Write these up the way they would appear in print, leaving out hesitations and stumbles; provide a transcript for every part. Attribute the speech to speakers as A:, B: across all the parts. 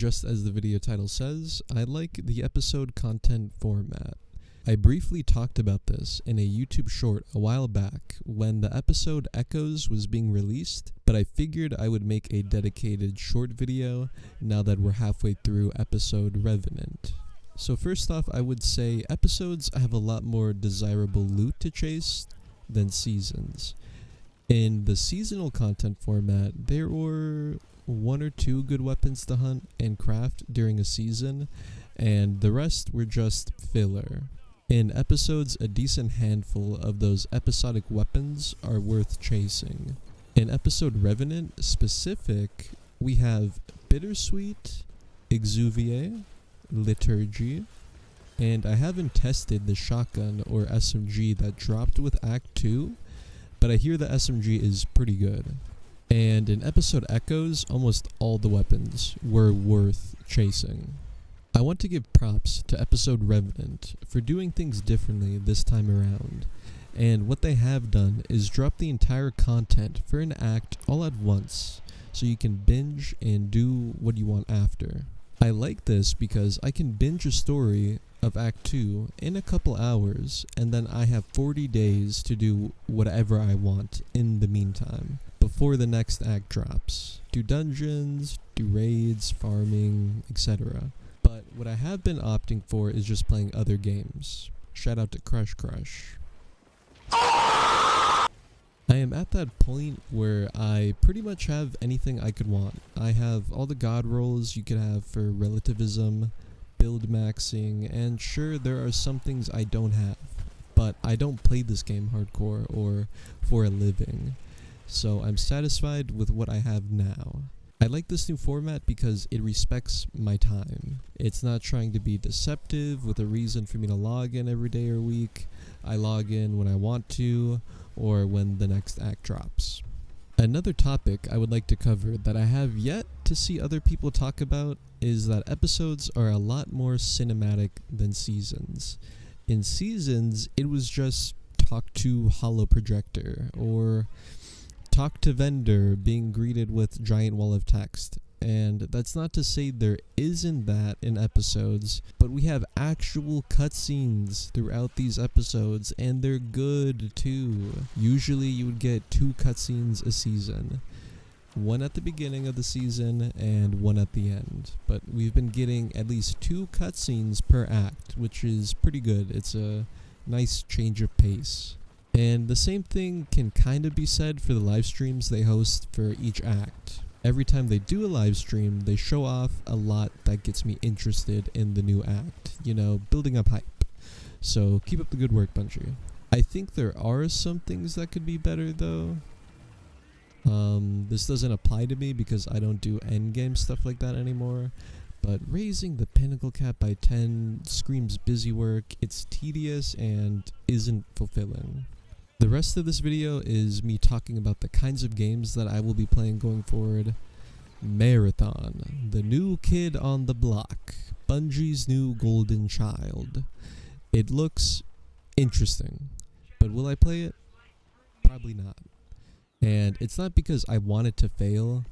A: Just as the video title says, I like the episode content format. I briefly talked about this in a YouTube short a while back when the episode Echoes was being released, but I figured I would make a dedicated short video now that we're halfway through episode Revenant. So first off, I would say episodes have a lot more desirable loot to chase than seasons. In the seasonal content format, there were one or two good weapons to hunt and craft during a season, and the rest were just filler. In episodes, a decent handful of those episodic weapons are worth chasing. In episode Revenant specific, we have Bittersweet, Exuviae, Liturgy, and I haven't tested the shotgun or SMG that dropped with Act 2, but I hear the SMG is pretty good. And in episode Echoes, almost all the weapons were worth chasing. I want to give props to episode Revenant for doing things differently this time around, and what they have done is drop the entire content for an act all at once, so you can binge and do what you want after. I like this because I can binge a story of Act 2 in a couple hours, and then I have 40 days to do whatever I want in the meantime, before the next act drops. Do dungeons, do raids, farming, etc. But what I have been opting for is just playing other games. Shout out to Crush Crush. I am at that point where I pretty much have anything I could want. I have all the god rolls you could have for relativism, build maxing, and sure, there are some things I don't have, but I don't play this game hardcore or for a living, so I'm satisfied with what I have now. I like this new format because it respects my time. It's not trying to be deceptive with a reason for me to log in every day or week. I log in when I want to, or when the next act drops. Another topic I would like to cover that I have yet to see other people talk about is that episodes are a lot more cinematic than seasons. In seasons, it was just talk to holo projector, or talk to vendor being greeted with giant wall of text. And that's not to say there isn't that in episodes, but we have actual cutscenes throughout these episodes, and they're good too. Usually you would get 2 cutscenes a season. One at the beginning of the season and one at the end. But we've been getting at least 2 cutscenes per act, which is pretty good. It's a nice change of pace. And the same thing can kind of be said for the live streams they host for each act. Every time they do a live stream, they show off a lot that gets me interested in the new act. You know, building up hype. So keep up the good work, Bungie. I think there are some things that could be better though. This doesn't apply to me because I don't do endgame stuff like that anymore. But raising the pinnacle cap by 10 screams busy work. It's tedious and isn't fulfilling. The rest of this video is me talking about the kinds of games that I will be playing going forward. Marathon, the new kid on the block, Bungie's new golden child. It looks interesting, but will I play it? Probably not. And it's not because I want it to fail,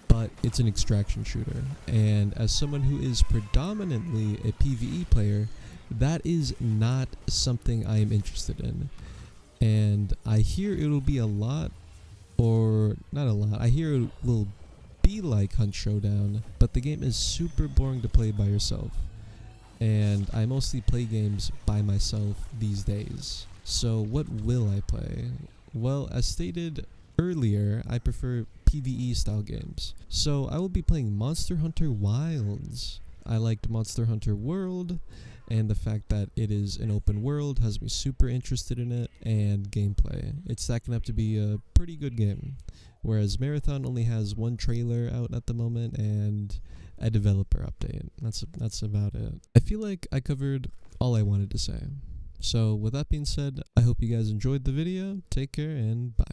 A: but it's an extraction shooter. And as someone who is predominantly a PvE player, that is not something I am interested in. And I hear it'll be a lot, or not a lot, I hear it will be like Hunt Showdown, but the game is super boring to play by yourself. And I mostly play games by myself these days. So what will I play? Well, as stated earlier, I prefer PvE style games. So I will be playing Monster Hunter Wilds. I liked Monster Hunter World, and the fact that it is an open world has me super interested in it, and gameplay. It's stacking up to be a pretty good game, whereas Marathon only has 1 trailer out at the moment and a developer update. That's about it. I feel like I covered all I wanted to say. So with that being said, I hope you guys enjoyed the video. Take care and bye.